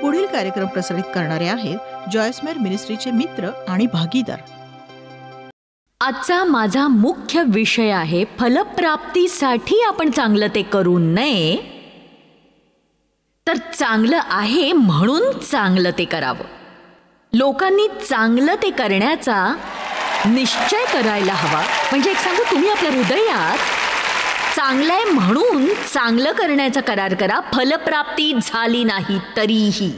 पुढील कार्यक्रम प्रसारित करणारे आहेत जॉयसमेर मिनिस्ट्रीचे मित्र आणि भागीदार. आजचा माझा मुख्य विषय आहे फलप्राप्तीसाठी आपण चांगलं ते करू नये, तर चांगलं आहे म्हणून चांगलं ते करावं. लोकांनी चांगलं ते करण्याचा निश्चय करायला हवा. म्हणजे एक सांगू, तुम्ही आपल्या हृदयात चांगलं आहे म्हणून चांगलं करण्याचा करार करा, फलप्राप्ती झाली नाही तरीही.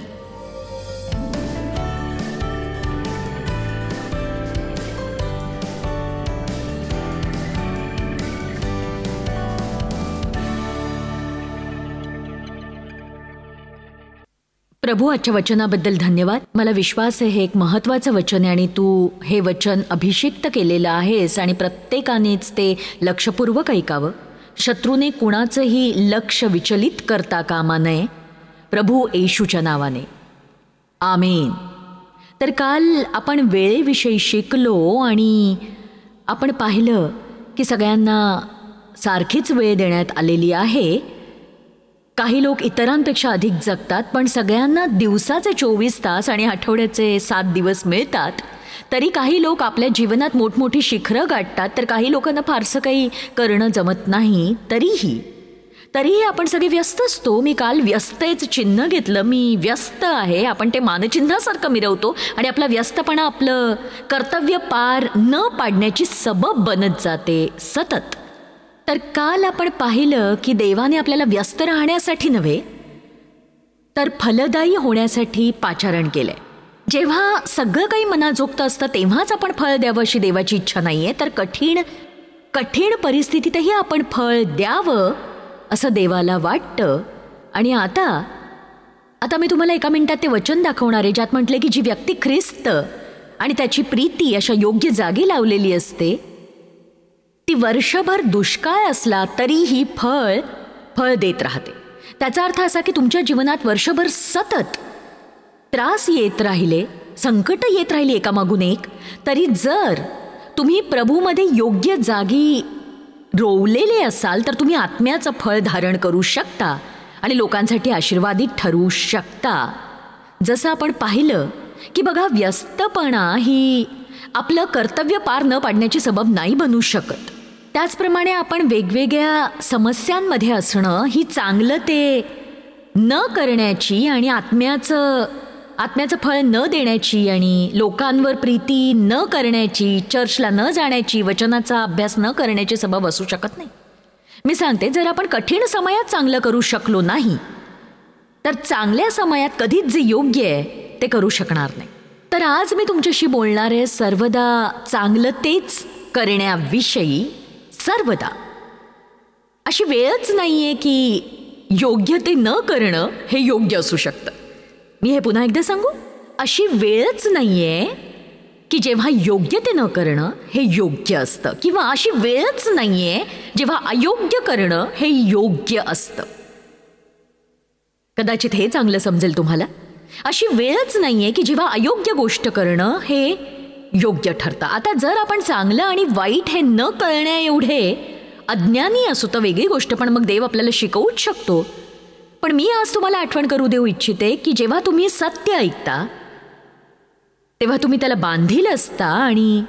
प्रभू, आजच्या वचनाबद्दल धन्यवाद. मला विश्वास आहे हे एक महत्त्वाचं वचन आहे आणि तू हे वचन अभिषिक्त केलेलं आहेस आणि प्रत्येकानेच ते लक्षपूर्वक ऐकावं. शत्रूने कुणाचंही लक्ष विचलित करता कामा नये, प्रभू येशूच्या नावाने, आमेन. तर काल आपण वेळेविषयी शिकलो आणि आपण पाहिलं की सगळ्यांना सारखीच वेळ देण्यात आलेली आहे. काही लोक इतरांपेक्षा अधिक जगतात, पण सगळ्यांना दिवसाचे 24 तास आणि आठवड्याचे 7 दिवस मिळतात. तरी काही लोक आपल्या जीवनात मोठमोठी शिखरं गाठतात, तर काही लोकांना फारसं काही करणं जमत नाही. तरीही आपण सगळे व्यस्त असतो. मी काल व्यस्ततेचं चिन्ह घेतलं, मी व्यस्त आहे. आपण ते मानचिन्हासारखं मिरवतो आणि आपला व्यस्तपणा आपलं कर्तव्य पार न पाडण्याची सबब बनत जाते सतत. तर काल आपण पाहिलं की देवाने आपल्याला व्यस्त राहण्यासाठी नव्हे, तर फलदायी होण्यासाठी पाचारण केलंय. जेव्हा सगळं काही मनाजोगतं असतं तेव्हाच आपण फळ द्यावं अशी देवाची इच्छा नाहीये, तर कठीण परिस्थितीतही आपण फळ द्यावं असं देवाला वाटतं. आणि आता मी तुम्हाला एका मिनिटात ते वचन दाखवणार आहे, ज्यात म्हटले की जी व्यक्ती ख्रिस्त आणि त्याची प्रीती अशा योग्य जागी लावलेली असते, ती वर्षभर दुष्काळ असला तरीही फळ देत राहते. त्याचा अर्थ असा की तुमच्या जीवनात वर्षभर सतत त्रास येत राहिले, संकट येत राहिली एकामागून एक, तरी जर तुम्ही प्रभूमध्ये योग्य जागी रोवलेले असाल तर तुम्ही आत्म्याचं फळ धारण करू शकता आणि लोकांसाठी आशीर्वादित ठरू शकता. जसं आपण पाहिलं की बघा, व्यस्तपणा ही आपलं कर्तव्य पार न पाडण्याची सबब नाही बनू शकत. त्याचप्रमाणे आपण वेगवेगळ्या समस्यांमध्ये असणं ही चांगलं ते न करण्याची आणि आत्म्याचं फळ न देण्याची आणि लोकांवर प्रीती न करण्याची, चर्चला न जाण्याची, वचनाचा अभ्यास न करण्याची सबब असू शकत नाही. मी सांगते, जर आपण कठीण समयात चांगलं करू शकलो नाही, तर चांगल्या समयात कधीच जे योग्य आहे ते करू शकणार नाही. तर आज मी तुमच्याशी बोलणार आहे सर्वदा चांगलं तेच करण्याविषयी. सर्वदा अशी वेळच नाहीये की योग्य ते न करणं हे योग्य असू शकतं. मी हे पुन्हा एकदा सांगू, अशी वेळच नाहीये की जेव्हा योग्य ते न करणं हे योग्य असतं, किंवा अशी वेळच नाहीये जेव्हा अयोग्य करणं हे योग्य असतं. कदाचित हे चांगलं समजेल तुम्हाला. अशी वेळच नाहीये की जेव्हा अयोग्य गोष्ट करणं हे योग्य ठरतं. आता जर आपण चांगलं आणि वाईट हे न कळण्या एवढे अज्ञानी असू तर वेगळी गोष्ट, पण मग देव आपल्याला शिकवूच शकतो. पण मी आज तुम्हाला आठवण करू देऊ इच्छिते की जेव्हा तुम्ही सत्य ऐकता तेव्हा तुम्ही त्याला बांधील असता, आणि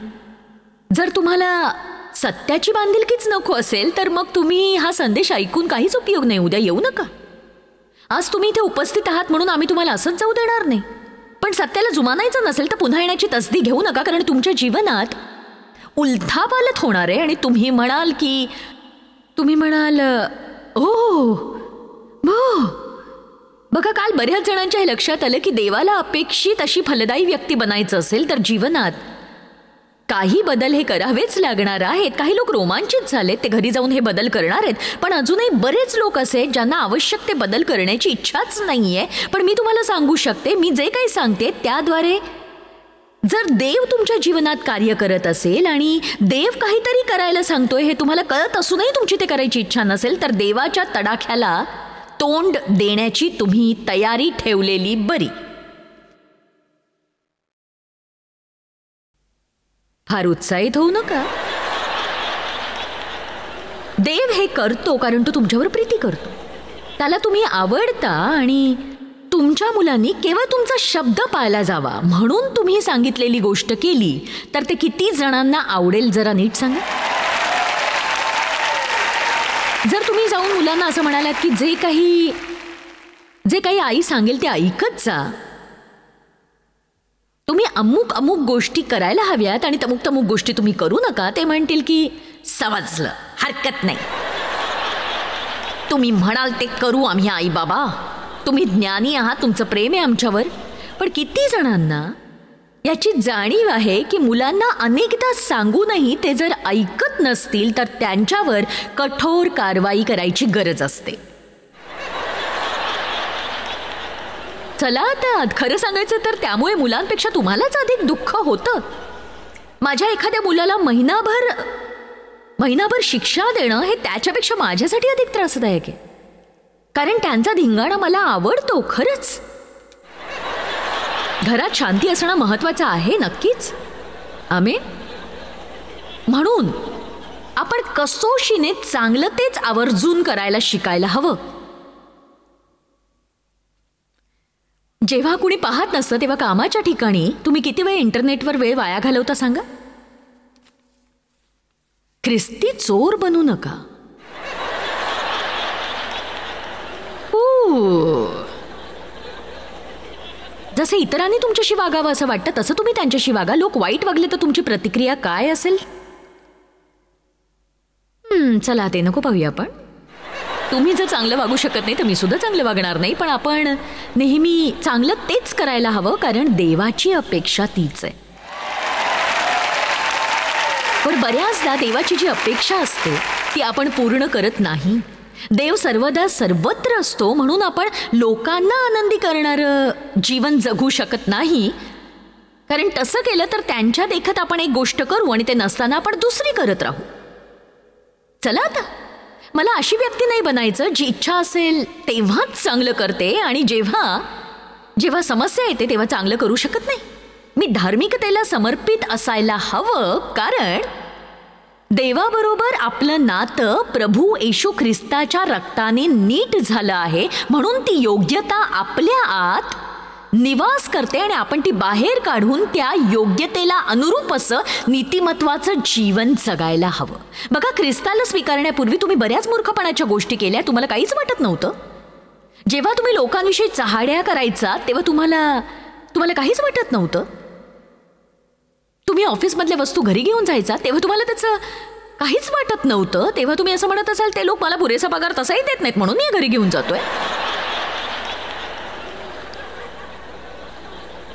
जर तुम्हाला सत्याची बांधिलकीच नको असेल तर मग तुम्ही हा संदेश ऐकून काहीच उपयोग नाही. उद्या येऊ नका. आज तुम्ही इथे उपस्थित आहात म्हणून आम्ही तुम्हाला असंच जाऊ देणार नाही. पण सत्याला जुमानायचं नसेल तर पुन्हा येण्याची तसदी घेऊ नका, कारण तुमच्या जीवनात उलथापालथ होणार आहे. आणि तुम्ही म्हणाल हो बघा, काल बऱ्याच जणांच्या हे लक्षात आलं की देवाला अपेक्षित अशी फलदायी व्यक्ती बनायचं असेल तर जीवनात काही बदल हे करावेच लागणार आहेत. काही लोक रोमांचित झालेत, ते घरी जाऊन हे बदल करणार आहेत, पण अजूनही बरेच लोक असे आहेत ज्यांना आवश्यक ते बदल करण्याची इच्छाच नाहीये. पण मी तुम्हाला सांगू शकते, मी जे काही सांगते त्याद्वारे जर देव तुमच्या जीवनात कार्य करत असेल आणि देव काहीतरी करायला सांगतोय हे तुम्हाला कळत असूनही तुमची ते करायची इच्छा नसेल, तर देवाच्या तडाख्याला तोंड देण्याची तुम्ही तयारी ठेवलेली बरी. फार उत्साहित होऊ नका. देव हे करतो कारण तो तुमच्यावर प्रीती करतो. त्याला तुम्ही आवडता आणि तुमच्या मुलांनी केवळ तुमचा शब्द पाळला जावा म्हणून तुम्ही सांगितलेली गोष्ट केली तर ते किती जणांना आवडेल जरा नीट सांगा. जर तुम्ही जाऊन मुलांना असं म्हणालात की जे काही आई सांगेल ते ऐकत जा, तुम्ही अमुक अमुक गोष्टी करायला हव्यात आणि तमुक तमुक गोष्टी तुम्ही करू नका, ते म्हणतील की समजलं, हरकत नाही, तुम्ही म्हणाल ते करू आम्ही आई बाबा, तुम्ही ज्ञानी आहात, तुमचं प्रेम आहे आमच्यावर. पण किती जणांना याची जाणीव आहे की मुलांना अनेकदा सांगूनही ते जर ऐकत नसतील तर त्यांच्यावर कठोर कारवाई करायची गरज असते. चला आता खरं सांगायचं तर त्यामुळे मुलांपेक्षा तुम्हालाच अधिक दुःख होतं. माझ्या एखाद्या मुलाला महिनाभर शिक्षा देणं हे त्याच्यापेक्षा माझ्यासाठी अधिक त्रासदायक आहे, कारण त्यांचा धिंगाणा मला आवडतो खरंच. घरात शांती असणं महत्वाचं आहे नक्कीच, आमेन. म्हणून आपण कसोशीने चांगलं तेच आवर्जून करायला शिकायला हवं. जेव्हा कुणी पाहत नसतं तेव्हा कामाच्या ठिकाणी तुम्ही किती वेळ इंटरनेटवर वेळ वाया घालवता सांगा. ख्रिस्ती चोर बनू नका. जसे इतरांनी तुमच्याशी वागावं असं वाटतं तसं तुम्ही त्यांच्याशी वागा. लोक वाईट वागले तर तुमची प्रतिक्रिया काय असेल? चला ते नको पाहूया आपण. तुम्ही जर चांगलं वागू शकत नाही तर मी सुद्धा चांगलं वागणार नाही, पण आपण नेहमी चांगलं तेच करायला हवं कारण देवाची अपेक्षा तीच आहे. पण बऱ्याचदा देवाची जी अपेक्षा असते ती आपण पूर्ण करत नाही. देव सर्वदा सर्वत्र असतो म्हणून आपण लोकांना आनंदी करणारं जीवन जगू शकत नाही, कारण तसं केलं तर त्यांच्या देखत आपण एक गोष्ट करू आणि ते नसताना आपण दुसरी करत राहू. चला आता मला अशी व्यक्ती नाही बनायचं जी इच्छा असेल तेव्हाच चांगलं करते आणि जेव्हा समस्या येते तेव्हा चांगलं करू शकत नाही. मी धार्मिकतेला समर्पित असायला हवं कारण देवाबरोबर आपलं नातं प्रभू येशू ख्रिस्ताच्या रक्ताने नीट झालं आहे म्हणून ती योग्यता आपल्या आत निवास करते आणि आपण ती बाहेर काढून त्या योग्यतेला अनुरूप असं नीतिमत्वाचं जीवन जगायला हवं. बघा, ख्रिस्ताला स्वीकारण्यापूर्वी तुम्ही बऱ्याच मूर्खपणाच्या गोष्टी केल्या, तुम्हाला काहीच वाटत नव्हतं. जेव्हा तुम्ही लोकांविषयी चहाड्या करायचा तेव्हा तुम्हाला काहीच वाटत नव्हतं. तुम्ही ऑफिसमधल्या वस्तू घरी घेऊन जायचा तेव्हा तुम्हाला त्याचं काहीच वाटत नव्हतं. तेव्हा तुम्ही असं म्हणत असाल ते लोक मला पुरेसा पगार तसाही देत नाहीत म्हणून मी घरी घेऊन जातोय.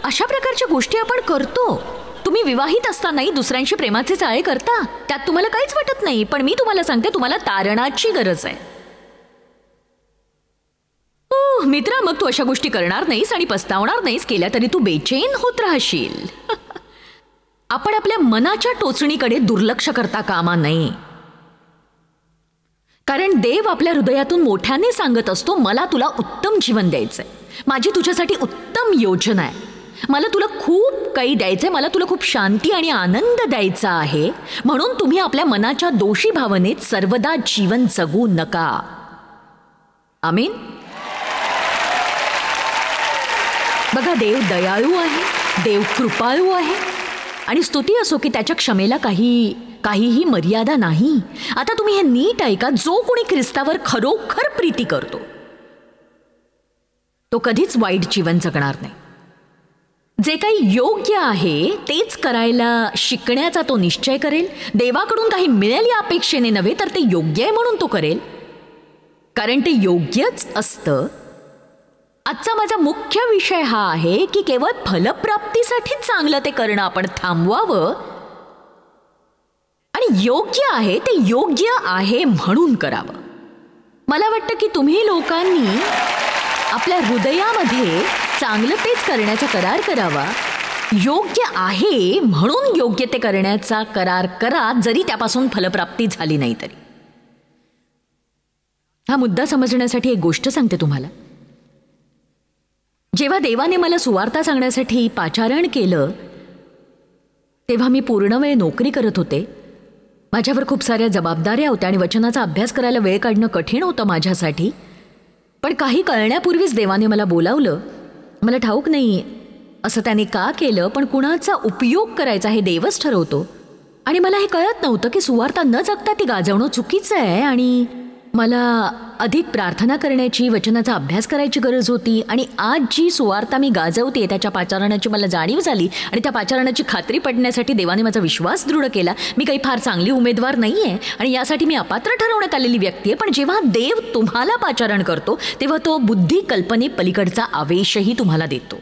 अशा प्रकारच्या गोष्टी आपण करतो. तुम्ही विवाहित असतानाही दुसऱ्यांशी प्रेमाचे चाळे करता, त्यात तुम्हाला काहीच वाटत नाही. पण मी तुम्हाला सांगते तुम्हाला तारणाची गरज आहे. मित्रा, मग तू अशा गोष्टी करणार नाहीस आणि पस्तावणार नाहीस. केल्या तरी तू बेचैन होत राहशील. आपण आपल्या मनाच्या टोचणीकडे दुर्लक्ष करता कामा नये, कारण देव आपल्या हृदयातून मोठ्याने सांगत असतो मला तुला उत्तम जीवन द्यायचंय, माझी तुझ्यासाठी उत्तम योजना आहे, मला तुला खूप काही द्यायचंय, मला तुला खूप शांती आणि आनंद द्यायचा आहे. म्हणून तुम्ही आपल्या मनाच्या दोषी भावनेत सर्वदा जीवन जगू नका. आमीन. बघा, देव दयाळू आहे, देव कृपाळू आहे आणि स्तुती असो की त्याच्या क्षमेला काहीही मर्यादा नाही. आता तुम्ही हे नीट ऐका, जो कोणी ख्रिस्तावर खरोखर प्रीती करतो तो कधीच वाईट जीवन जगणार नाही. जे काही योग्य आहे तेच करायला शिकण्याचा तो निश्चय करेल. देवाकडून काही मिळेल या अपेक्षेने नव्हे तर ते योग्य आहे म्हणून तो करेल, कारण ते योग्यच असतं. आजचा माझा मुख्य विषय हा आहे की केवळ फलप्राप्तीसाठी चांगलं ते करणं आपण थांबवावं आणि योग्य आहे ते योग्य आहे म्हणून करावं. मला वाटतं की तुम्ही लोकांनी आपल्या हृदयामध्ये चांगलं तेच करण्याचा करार करावा. योग्य आहे म्हणून योग्य ते करण्याचा करार करा, जरी त्यापासून फलप्राप्ती झाली नाही तरी. हा मुद्दा समजण्यासाठी एक गोष्ट सांगते तुम्हाला. जेव्हा देवाने मला सुवार्ता सांगण्यासाठी पाचारण केलं तेव्हा मी पूर्ण वेळ नोकरी करत होते. माझ्यावर खूप साऱ्या जबाबदाऱ्या होत्या आणि वचनाचा अभ्यास करायला वेळ काढणं कठीण होतं माझ्यासाठी. पण काही कळण्यापूर्वीच देवाने मला बोलावलं मला ठाऊक नाही असं त्याने का केलं, पण कुणाचा उपयोग करायचा हे देवच ठरवतो. आणि मला हे कळत नव्हतं की सुवार्ता न जगता ती गाजवणं चुकीचं आहे आणि मला अधिक प्रार्थना करण्याची, वचनाचा अभ्यास करायची गरज होती. आणि आज जी सुवार्ता मी गाजवते त्याच्या पाचारणाची मला जाणीव झाली आणि त्या पाचारणाची खात्री पडण्यासाठी देवाने माझा विश्वास दृढ केला. मी काही फार चांगली उमेदवार नाही आहे आणि यासाठी मी अपात्र ठरवण्यात आलेली व्यक्ती आहे. पण जेव्हा देव तुम्हाला पाचारण करतो तेव्हा तो बुद्धी कल्पने पलीकडचा आवेशही तुम्हाला देतो.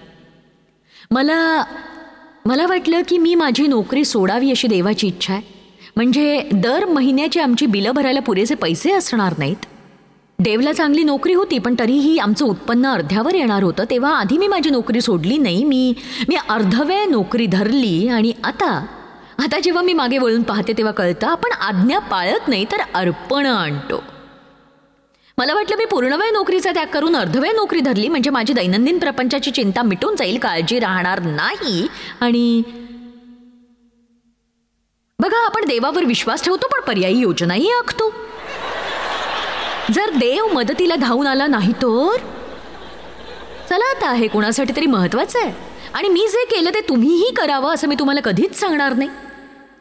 मला वाटलं की मी माझी नोकरी सोडावी अशी देवाची इच्छा आहे. म्हणजे दर महिन्याची आमची बिलं भरायला पुरेसे पैसे असणार नाहीत. देवला चांगली नोकरी होती पण तरीही आमचं उत्पन्न अर्ध्यावर येणार होतं. तेव्हा आधी मी माझी नोकरी सोडली नाही, मी अर्धवेळ नोकरी धरली. आणि आता जेव्हा मी मागे वळून पाहते तेव्हा कळतं आपण आज्ञा पाळत नाही तर अर्पण आणतो. मला वाटलं मी पूर्णवेळ नोकरीचा त्याग करून अर्धवेळ नोकरी धरली म्हणजे माझी दैनंदिन प्रपंचाची चिंता मिटून जाईल, काळजी राहणार नाही. आणि बघा, आपण देवावर विश्वास ठेवतो पण पर्यायी योजनाही आखतो. जर देव मदतीला धावून आला नाही तर चला आता हे कोणासाठी तरी महत्वाचं आहे. आणि मी जे केलं ते तुम्हीही करावं असं मी तुम्हाला कधीच सांगणार नाही.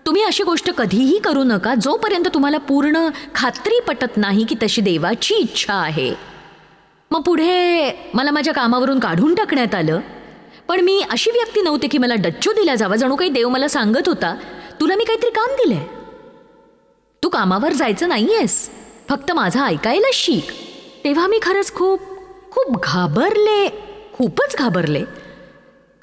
तुम्ही अशी गोष्ट कधीही करू नका जोपर्यंत तुम्हाला पूर्ण खात्री पटत नाही की तशी देवाची इच्छा आहे. मग पुढे मला माझ्या कामावरून काढून टाकण्यात आलं. पण मी अशी व्यक्ती नव्हते की मला डच्चू दिला जावा. जणू काही देव मला सांगत होता, तुला मी काहीतरी काम दिलंय, तू कामावर जायचं नाहीयेस, फक्त माझं ऐकायला शिक. तेव्हा मी खरंच खूप घाबरले, खूपच घाबरले.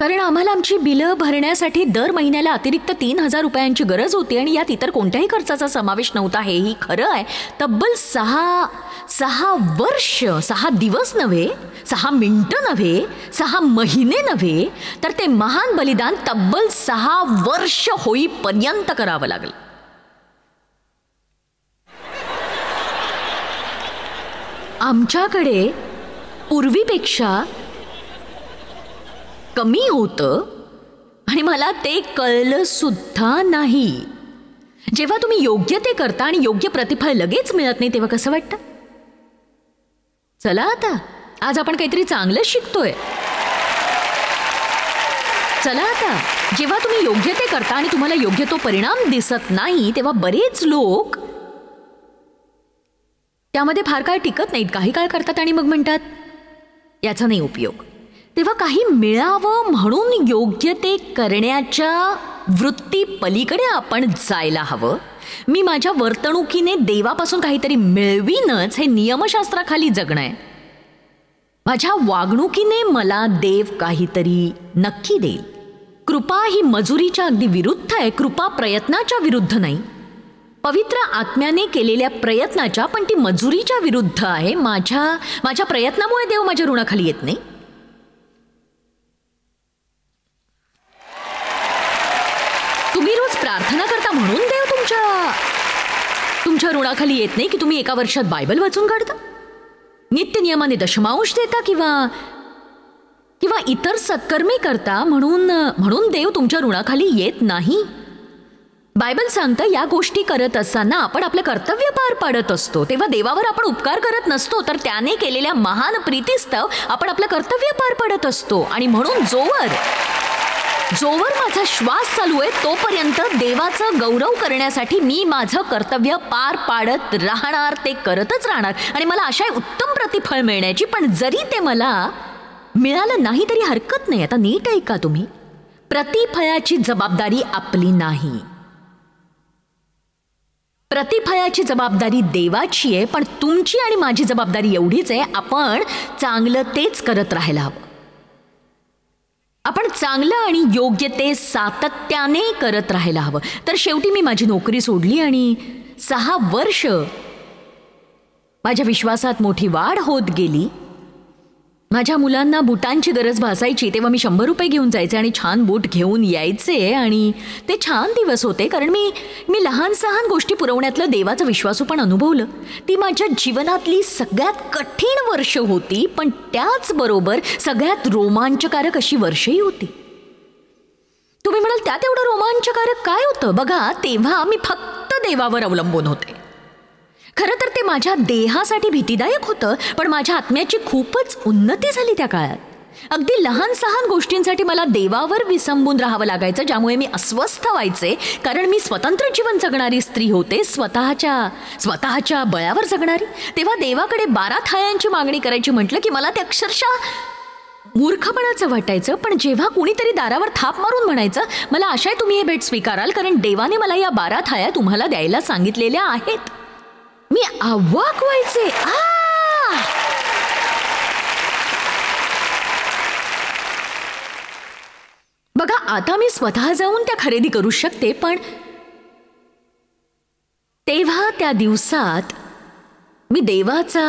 कारण आम्हाला आमची बिलं भरण्यासाठी दर महिन्याला अतिरिक्त 3,000 रुपयांची गरज होती आणि यात इतर कोणत्याही खर्चाचा समावेश नव्हता. हेही खरं आहे. तब्बल 6 वर्ष, 6 दिवस नव्हे, 6 मिनिटं नव्हे, 6 महिने नव्हे, तर ते महान बलिदान तब्बल 6 वर्ष होईपर्यंत करावं लागलं. आमच्याकडे पूर्वीपेक्षा कमी होतं आणि मला ते कळलं सुद्धा नाही. जेव्हा तुम्ही योग्य ते करता आणि योग्य प्रतिफळ लगेच मिळत नाही तेव्हा कसं वाटतं? चला आता आज आपण काहीतरी चांगलं शिकतोय. चला आता जेव्हा तुम्ही योग्य ते करता आणि तुम्हाला योग्य तो परिणाम दिसत नाही तेव्हा बरेच लोक त्यामध्ये फार काळ टिकत नाहीत. काही काळ करतात आणि मग म्हणतात याचा नाही उपयोग. तेव्हा काही मिळावं म्हणून योग्य ते करण्याच्या वृत्ती पलीकडे आपण जायला हवं. मी माझ्या वर्तणुकीने देवापासून काहीतरी मिळवीनच हे नियमशास्त्राखाली जगणं आहे. माझ्या वागणुकीने मला देव काहीतरी नक्की देईल. कृपा ही मजुरीच्या अगदी विरुद्ध आहे. कृपा प्रयत्नाच्या विरुद्ध नाही, पवित्र आत्म्याने केलेल्या प्रयत्नाच्या, पण ती मजुरीच्या विरुद्ध आहे. माझ्या प्रयत्नामुळे देव माझ्या ऋणाखाली येत नाही. तुम्ही रोज प्रार्थना करता म्हणून देव तुमच्या ऋणाखाली येत नाही की तुम्ही एका वर्षात बायबल वाचून काढता, नित्य नियमाने दशमांश देता किंवा इतर सत्कर्मे करता म्हणून देव तुमच्या ऋणाखाली येत नाही. बायबल सांगतं या गोष्टी करत असताना आपण आपलं कर्तव्य पार पाडत असतो. तेव्हा देवावर आपण उपकार करत नसतो तर त्याने केलेल्या महान प्रीतिस्तव आपण आपलं कर्तव्य पार पाडत असतो. आणि म्हणून जोवर माझा श्वास चालू आहे तोपर्यंत देवाचं गौरव करण्यासाठी मी माझं कर्तव्य पार पाडत राहणार, ते करतच राहणार. आणि मला अशा उत्तम प्रतिफळ मिळण्याची, पण जरी ते मला मिळालं नाही तरी हरकत नाही. आता नीट ऐका तुम्ही, प्रतिफळाची जबाबदारी आपली नाही, प्रतिफळाची जबाबदारी देवाची आहे. पण तुमची आणि माझी जबाबदारी एवढीच आहे, आपण चांगलं तेच करत राहायला हवं. आपण चांगलं आणि योग्य ते सातत्याने करत राहायला हवं. तर शेवटी मी माझी नोकरी सोडली आणि 6 वर्ष माझ्या विश्वासात मोठी वाढ होत गेली. माझ्या मुलांना बुटांची गरज भासायची तेव्हा मी 100 रुपये घेऊन जायचे आणि छान बूट घेऊन यायचे. आणि ते छान दिवस होते कारण मी लहान सहान गोष्टी पुरवण्यातलं देवाचं विश्वासू पण अनुभवलं. ती माझ्या जीवनातली सगळ्यात कठीण वर्ष होती, पण त्याचबरोबर सगळ्यात रोमांचकारक अशी वर्षही होती. तुम्ही म्हणाल त्यात एवढं रोमांचकारक काय होतं? बघा, तेव्हा मी फक्त देवावर अवलंबून होते. खरं तर ते माझ्या देहासाठी भीतीदायक होतं, पण माझ्या आत्म्याची खूपच उन्नती झाली त्या काळात. अगदी लहान सहान गोष्टींसाठी मला देवावर विसंबून राहावं लागायचं, ज्यामुळे मी अस्वस्थ व्हायचे, कारण मी स्वतंत्र जीवन जगणारी स्त्री होते, स्वतःच्या बळावर जगणारी. तेव्हा देवाकडे 12 थाळ्यांची मागणी करायची म्हटलं की मला ते अक्षरशः मूर्खपणाचं वाटायचं. पण जेव्हा कुणीतरी दारावर थाप मारून म्हणायचं, मला आशा आहे तुम्ही हे भेट स्वीकाराल, कारण देवाने मला या 12 थाळ्या तुम्हाला द्यायला सांगितलेल्या आहेत, मी अवाक व्हायचे. बघा, आता मी स्वतः जाऊन त्या खरेदी करू शकते, पण तेव्हा त्या दिवसात मी देवाचा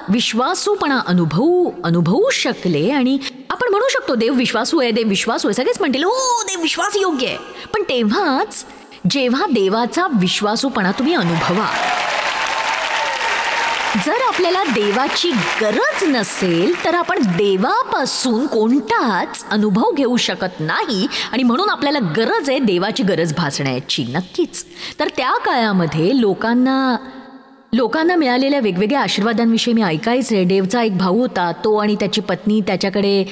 विश्वासूपणा अनुभवू शकले. आणि आपण म्हणू शकतो देव विश्वासू आहे, देव विश्वासू आहे, सगळेच म्हणतील हो देव विश्वास योग्य आहे. पण तेव्हाच जेव्हा देवाचा विश्वासूपणा तुम्ही अनुभवा, जर आपल्याला देवाची गरज नसेल तर आपण देवापासून कोणताच अनुभव घेऊ शकत नाही. आणि म्हणून आपल्याला गरज आहे देवाची गरज भासण्याची, नक्कीच. तर त्या काळामध्ये लोकांना मिळालेल्या वेगवेगळ्या आशीर्वादांविषयी मी ऐकायचे. डेवचा एक भाऊ होता, तो आणि त्याची पत्नी, त्याच्याकडे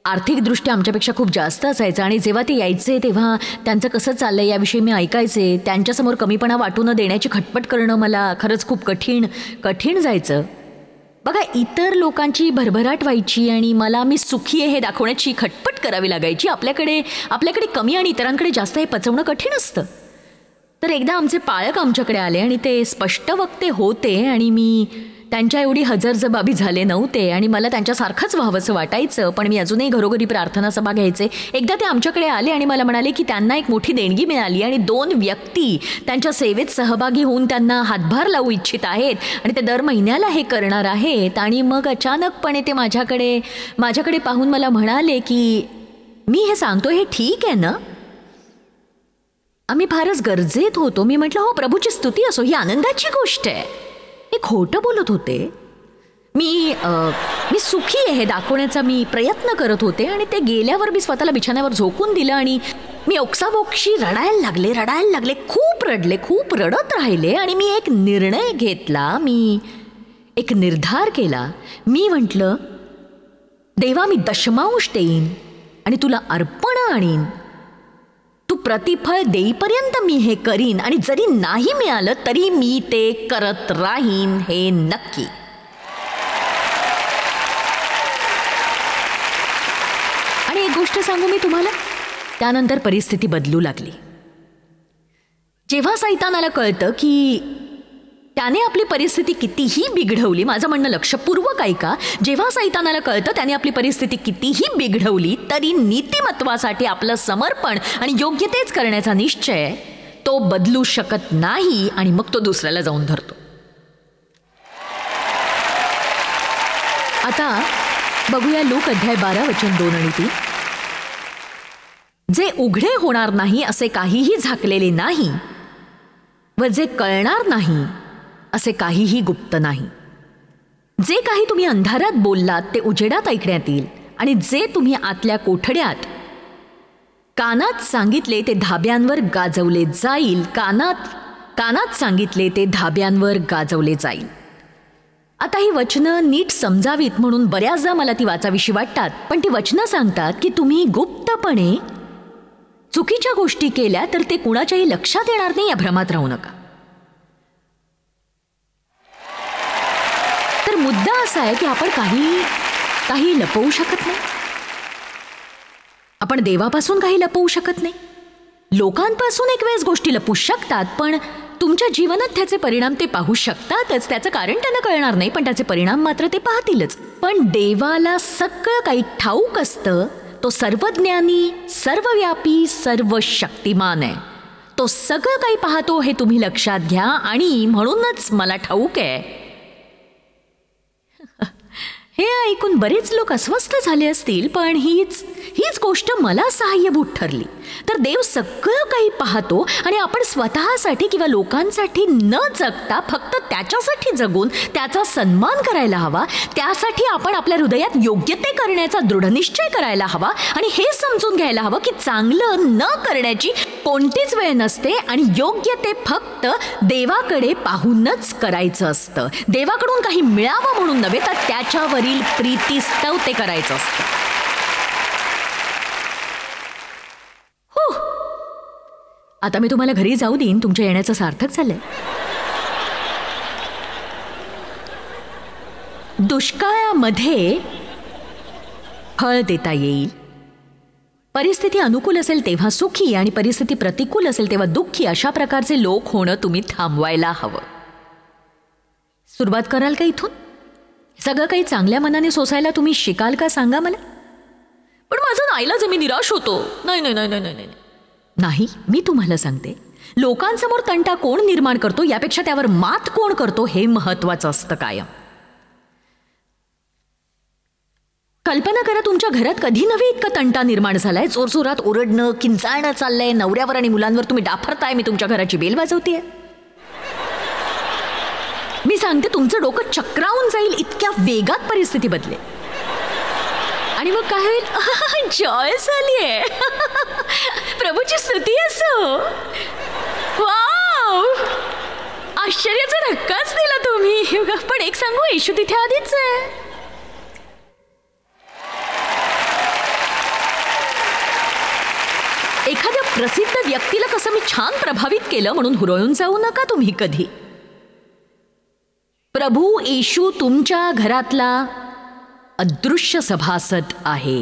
आर्थिकदृष्ट्या आमच्यापेक्षा खूप जास्त असायचं. आणि जेव्हा ते यायचे तेव्हा त्यांचं कसं चाललंय याविषयी मी ऐकायचे. त्यांच्यासमोर कमीपणा वाटू न देण्याची खटपट करणं मला खरंच खूप कठीण जायचं. बघा, इतर लोकांची भरभराट व्हायची आणि मी सुखी आहे हे दाखवण्याची खटपट करावी लागायची. आपल्याकडे कमी आणि इतरांकडे जास्त हे पचवणं कठीण असतं. तर एकदा आमचे पालक आमच्याकडे आले आणि ते स्पष्ट वक्ते होते आणि मी त्यांच्या एवढी हजरजबाबी झाले नव्हते आणि मला त्यांच्यासारखंच व्हावंसं वाटायचं. पण मी अजूनही घरोघरी प्रार्थना सभा घ्यायचे. एकदा ते आमच्याकडे आले आणि मला म्हणाले की त्यांना एक मोठी देणगी मिळाली आणि 2 व्यक्ती त्यांच्या सेवेत सहभागी होऊन त्यांना हातभार लावू इच्छित आहेत आणि ते दर महिन्याला हे करणार आहेत. आणि मग अचानकपणे ते माझ्याकडे पाहून मला म्हणाले की मी हे सांगतो हे ठीक आहे ना? आम्ही फारच गरजेत होतो. मी म्हटलं हो, प्रभूची स्तुती असो, ही आनंदाची गोष्ट आहे. हे खोटं बोलत होते. मी सुखी आहे हे दाखवण्याचा मी प्रयत्न करत होते. आणि ते गेल्यावर मी स्वतःला बिछाण्यावर झोकून दिलं आणि मी ओक्साबोक्षी रडायला लागले. खूप रडत राहिले. आणि मी एक निर्णय घेतला, मी एक निर्धार केला. मी म्हटलं, देवा, मी दशमांश देईन आणि तुला अर्पण आणीन. तू प्रतिफळ देईपर्यंत मी हे करीन आणि जरी नाही मिळालं तरी मी ते करत राहीन, हे नक्की. आणि एक गोष्ट सांगू मी तुम्हाला, त्यानंतर परिस्थिती बदलू लागली. जेव्हा सैतानाला कळतं की त्याने आपली परिस्थिती कितीही बिघडवली, माझं म्हणणं लक्षपूर्वक ऐका, जेव्हा सैतानाला कळतं त्याने आपली परिस्थिती कितीही बिघडवली तरी नीतिमत्वासाठी आपलं समर्पण आणि योग्य तेच करण्याचा निश्चय तो बदलू शकत नाही आणि मग तो दुसऱ्याला जाऊन धरतो. आता बघूया लूक अध्याय 12 वचन 2 आणि 3. जे उघडे होणार नाही असे काहीही झाकलेले नाही व जे कळणार नाही असे काहीही गुप्त नाही. जे काही तुम्ही अंधारात बोललात ते उजेडात ऐकण्यात येईल आणि जे तुम्ही आतल्या कोठड्यात कानात सांगितले ते धाब्यांवर गाजवले जाईल. कानात सांगितले ते धाब्यांवर गाजवले जाईल. आता ही वचनं नीट समजावीत म्हणून बऱ्याचदा मला ती वाचावीशी वाटतात. पण ती वचनं सांगतात की तुम्ही गुप्तपणे चुकीच्या गोष्टी केल्या तर ते कुणाच्याही लक्षात येणार नाही, या भ्रमात राहू नका. तर मुद्दा असा आहे की आपण काही लपवू शकत नाही. आपण देवापासून काही लपवू शकत नाही. लोकांपासून एक वेळेस गोष्टी लपवू शकतात, पण तुमच्या जीवनात त्याचे परिणाम ते पाहू शकतातच. त्याचं कारण त्यांना कळणार नाही, पण त्याचे परिणाम मात्र ते पाहतीलच. पण देवाला सगळं काही ठाऊक असतं. तो सर्वज्ञानी, सर्वव्यापी, सर्वशक्तिमान आहे. तो सगळं काही पाहतो हे तुम्ही लक्षात घ्या. आणि म्हणूनच मला ठाऊक आहे, हे ऐकून बरेच लोक अस्वस्थ झाले असतील, पण हीच गोष्ट मला सहाय्यभूत ठरली. तर देव सगळं काही पाहतो आणि आपण स्वतःसाठी किंवा लोकांसाठी न जगता फक्त त्याच्यासाठी जगून त्याचा सन्मान करायला हवा. त्यासाठी आपण आपल्या हृदयात योग्य ते करण्याचा दृढनिश्चय करायला हवा आणि हे समजून घ्यायला हवं की चांगलं न करण्याची कोणतीच वेळ नसते आणि योग्य ते फक्त देवाकडे पाहूनच करायचं असतं. देवाकडून काही मिळावं म्हणून नव्हे, तर त्याच्यावरील प्रीतिस्तव ते करायचं असतं. हो, आता मी तुम्हाला घरी जाऊ देईन. तुमच्या येण्याचं सार्थक झालंय. दुष्काळामध्ये फळ देता येईल. परिस्थिती अनुकूल असेल तेव्हा सुखी आणि परिस्थिती प्रतिकूल असेल तेव्हा दुःखी अशा प्रकारचे लोक होणं तुम्ही थांबवायला हवं. सुरुवात कराल का इथून? सगळं काही चांगल्या मनाने सोसायला तुम्ही शिकाल का सांगा मला. पण माझं नाईलाज मी निराश होतो. नाही नाही नाही नाही नाही नाही, मी तुम्हाला सांगते, लोकांसमोर तंटा कोण निर्माण करतो यापेक्षा त्यावर मात कोण करतो हे महत्वाचं असतं कायम. कल्पना करा, तुमच्या घरात कधी नव्हे इतका तंटा निर्माण झालाय. जोरजोरात ओरडणं, किंचाळणं चाललंय. नवऱ्यावर आणि मुलांवर तुम्ही डाफरताय. मी तुमच्या घराची बेल वाजवतेय. मी सांगते, तुमचं डोकं चक्रावून जाईल. इतक्या वेगात परिस्थिती बदलेल. आणि मग काय होईल? जॉय झालीये. प्रभूची स्तुती असो. वाव, आश्चर्याचा धक्काच दिला तुम्ही. पण एक सांगू, येशू तिथे आधीच आहे. एखाद्या प्रसिद्ध व्यक्तीला कसं मी छान प्रभावित केलं म्हणून हुरळून जाऊ नका तुम्ही कधी. प्रभू येशू तुमच्या घरातला अदृश्य सभासद आहे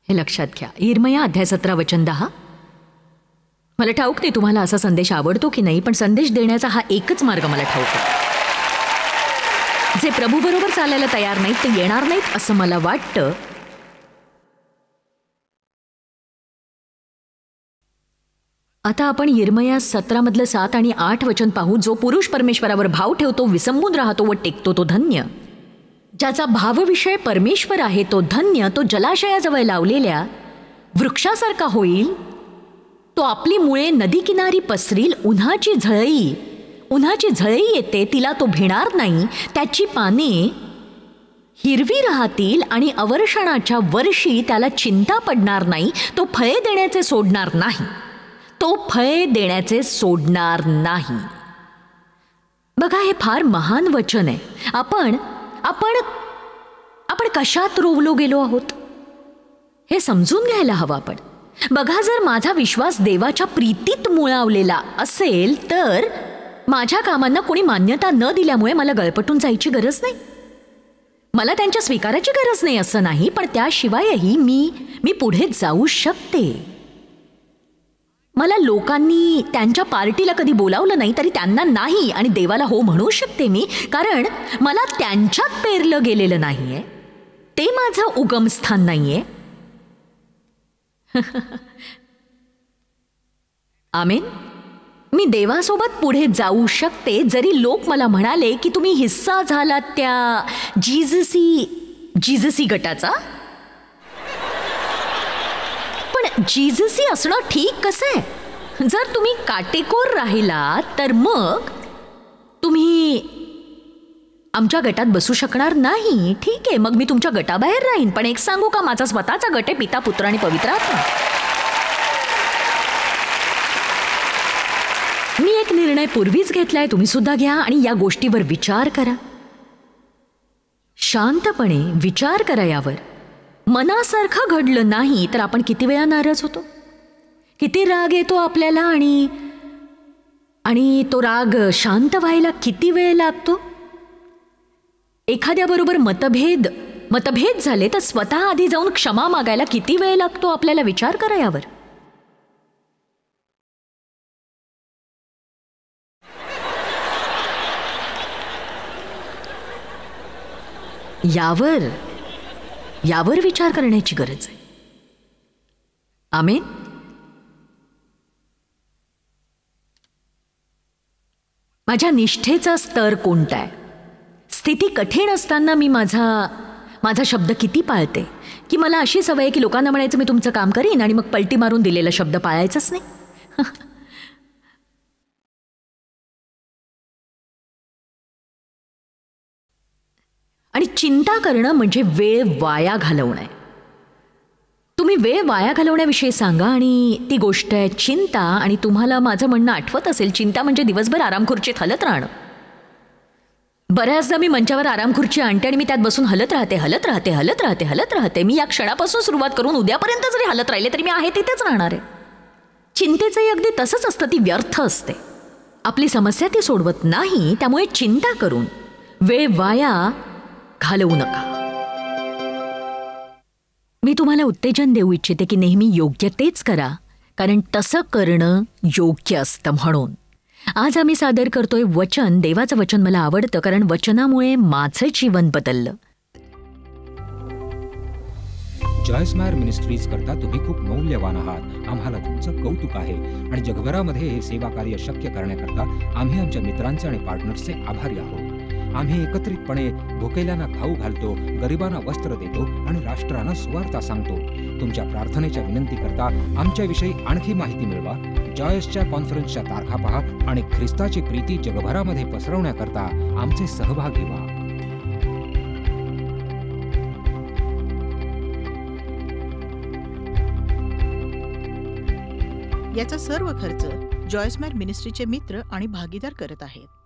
हे लक्षात घ्या. यिर्मया अध्याय 17 वचन 10. मला ठाऊक नाही तुम्हाला असा संदेश आवडतो की नाही, पण संदेश देण्याचा हा एकच मार्ग मला ठाऊक आहे. जे प्रभू बरोबर चालायला तयार नाहीत ते येणार नाहीत असं मला वाटतं. आता आपण यिर्मया 17 मधलं 7 आणि 8 वचन पाहू. जो पुरुष परमेश्वरावर भाव ठेवतो, विसंबून राहतो व टेकतो तो धन्य. ज्याचा भावविषय परमेश्वर आहे तो धन्य. तो जलाशयाजवळ लावलेल्या वृक्षासारखा होईल. तो आपली मुळे नदी किनारी पसरील. उन्हाची झळई येते, तिला तो भिणार नाही. त्याची पाने हिरवी राहतील आणि अवर्षणाच्या वर्षी त्याला चिंता पडणार नाही. तो फळे देण्याचे सोडणार नाही. बघा, हे फार महान वचन आहे. आपण कशात रोवलो गेलो आहोत हे समजून घ्यायला हवं आपण. बघा, जर माझा विश्वास देवाच्या प्रीतीत मुळावलेला असेल तर माझ्या कामांना कोणी मान्यता न दिल्यामुळे मला गळपटून जायची गरज नाही. मला त्यांच्या स्वीकाराची गरज नाही असं नाही, पण त्याशिवायही मी पुढे जाऊ शकते. मला लोकांनी त्यांच्या पार्टीला कधी बोलावलं नाही तरी त्यांना नाही आणि देवाला हो म्हणू शकते मी, कारण मला त्यांच्यात पेरलं गेलेलं नाहीये. ते माझं उगमस्थान नाहीये. आमेन. मी देवासोबत पुढे जाऊ शकते जरी लोक मला म्हणाले की तुम्ही हिस्सा झालात त्या जीजसी गटाचा. जीजसी असणं ठीक कसं आहे? जर तुम्ही काटेकोर राहिलात तर मग तुम्ही आमच्या गटात बसू शकणार नाही. ठीक आहे, मग मी तुमच्या गटाबाहेर राहीन. पण एक सांगू का, माझा स्वतःचा गट आहे, पिता पुत्र आणि पवित्र आत्मा. मी एक निर्णय पूर्वीच घेतलाय, तुम्ही सुद्धा घ्या आणि या गोष्टीवर विचार करा. शांतपणे विचार करा यावर. मनासारखं घडलं नाही तर आपण किती वेळा नाराज होतो, किती राग येतो आपल्याला आणि तो राग शांत व्हायला किती वेळ लागतो. एखाद्याबरोबर मतभेद झाले तर स्वतः आधी जाऊन क्षमा मागायला किती वेळ लागतो आपल्याला. विचार करा यावर. यावर विचार करण्याची गरज आहे. आमेन. माझ्या निष्ठेचा स्तर कोणता आहे? स्थिती कठीण असताना मी माझा शब्द किती पाळते? की मला अशी सवय आहे की लोकांना म्हणायचं मी तुमचं काम करीन आणि मग पलटी मारून दिलेला शब्द पाळायचाच नाही. आणि चिंता करणं म्हणजे वेळ वाया घालवणं आहे. तुम्ही वेळ वाया घालवण्याविषयी सांगा. आणि ती गोष्ट आहे चिंता. आणि तुम्हाला माझं म्हणणं आठवत असेल, चिंता म्हणजे दिवसभर आरामखुर्चीत हलत राहणं. बऱ्याचदा मी मंचावर आरामखुर्ची आणते आणि मी त्यात बसून हलत राहते. मी या क्षणापासून सुरुवात करून उद्यापर्यंत जरी हलत राहिले तरी मी आहे तिथेच राहणार आहे. चिंतेचंही अगदी तसंच असतं, ती व्यर्थ असते. आपली समस्या ती सोडवत नाही. त्यामुळे चिंता करून वेळ वाया घालवू नका. मी तुम्हाला उत्तेजन देऊ इच्छिते की नेहमी योग्य तेच करा, कारण तसं करणं योग्य असतं. म्हणून आज आम्ही सादर करतोय वचन. देवाचं वचन मला आवडतं, कारण वचनामुळे माझं जीवन बदललं. जॉयस मेयर मिनिस्ट्रीज करता तुम्ही खूप मौल्यवान आहात. आम्हाला तुमचं कौतुक आहे आणि जगभरामध्ये हे सेवा कार्य शक्य करण्याकरता आम्ही आमच्या मित्रांचे आणि पार्टनर्सचे आभारी आहोत. आम्ही एकत्रितपणे भुकेल्यांना खाऊ घालतो, गरिबांना वस्त्र देतो आणि राष्ट्रांना सुवार्ता सांगतो. तुमच्या प्रार्थनेच्या विनंती करता आमच्याविषयी आणखी माहिती मिळवा. जॉयसच्या कॉन्फरन्सच्या तारखा पहा आणि ख्रिस्ताची प्रीती जगभरामध्ये पसरवण्याकरता आमचे सहभागी व्हा. याचा सर्व खर्च जॉयस मेयर मिनिस्ट्रीचे मित्र आणि भागीदार करत आहेत.